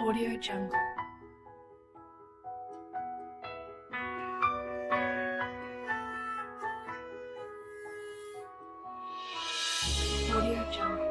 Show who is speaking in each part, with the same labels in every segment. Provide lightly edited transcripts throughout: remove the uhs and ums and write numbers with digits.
Speaker 1: Audio Jungle. Audio Jungle.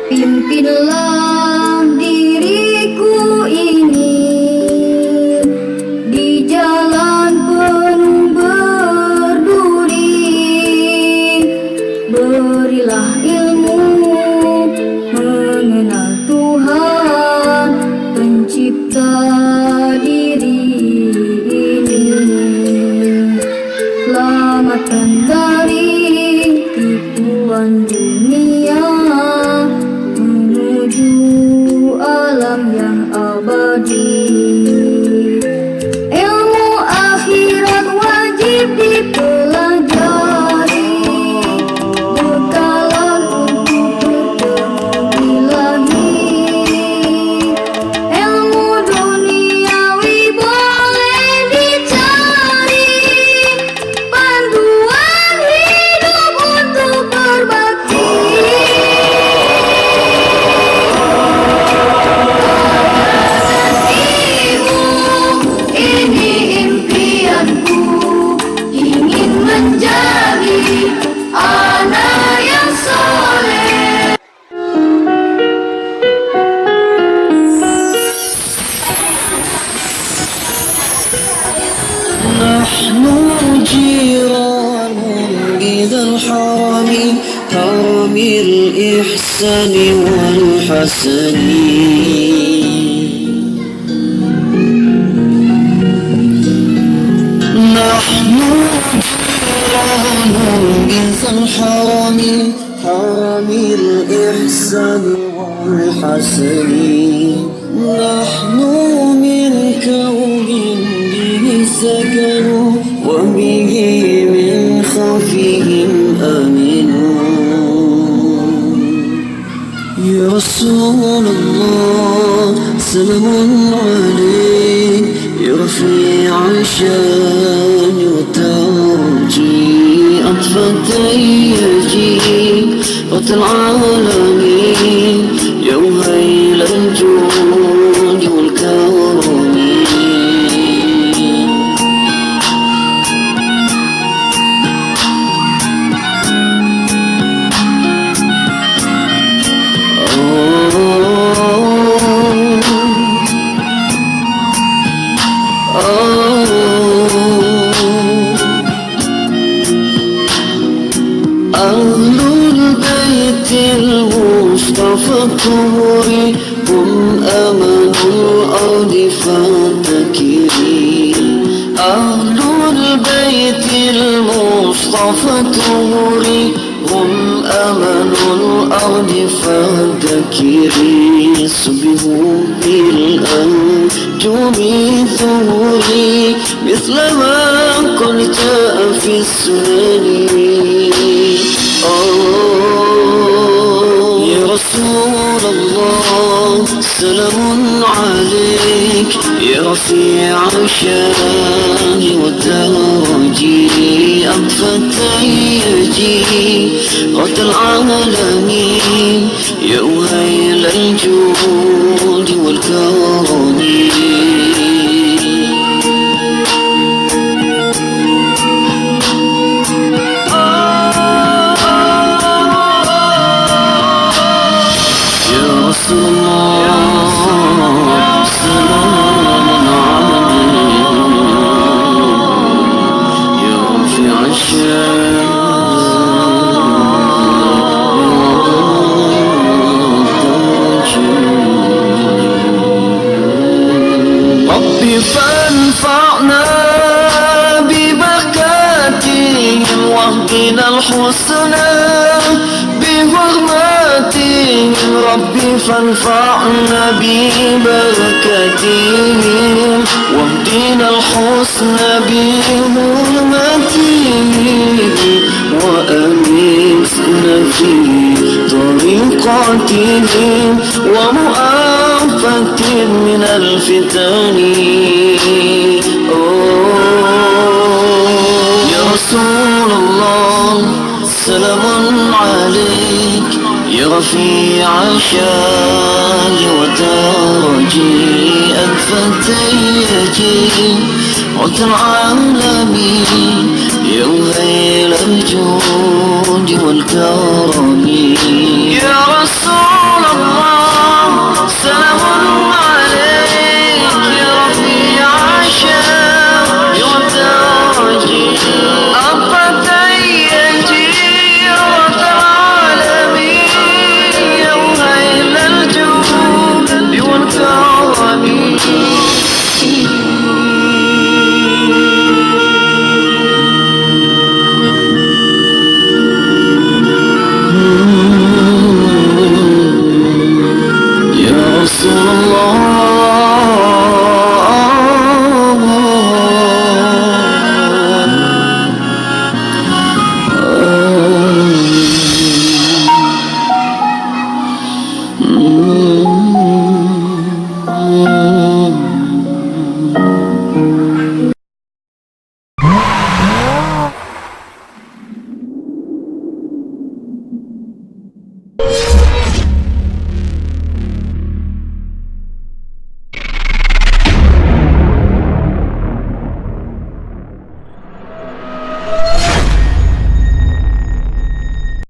Speaker 2: Pimpinlah diriku ini di jalan penuh berduri. Berilah ilmu mengenal Tuhan pencipta diri ini. Selamatkan dari tipuan dunia menuju
Speaker 3: الإحسان والحسن. نحن جيران بذا الحرم، حرم الإحسان والحسن. نحن من كون به سكنوا وبه من خوفهم آمنوا. يا رسول الله سلام عليك، يا رفيع الشان وترجي أطفت يجيك رب العالمين، يا وهيل الجود والكرم. أهل البيت المصطفى الطهور هم أمن الأرض فاتكري. أهل البيت المصطفى الطهور هم أمن الأرض فاتكري. سبحوا بالأنجم ظهوري مثل ما قد جاء في السنن. يا رسول الله سلام عليك، يا رفيع الشان والترجي أطفت يجي رب العالمين، يا وهيل الجود والكرم. فانفعنا ببركاتهم واهدنا الحسنى بحرماتهم. ربي فانفعنا ببركاتهم واهدنا الحسنى بحرماتهم، وأنسنا في طريقاتهم ومؤافة من الفتن. يا رسول الله سلام عليك، يا رفيع الشان وترجي أطفت يجي رب العالمين، يا وهيل الجود والكرم. يا رسول الله سلام عليك، يا رفيع الشان وترجي أطفت يجي رب العالمين، يا وهيل الجود والكرم.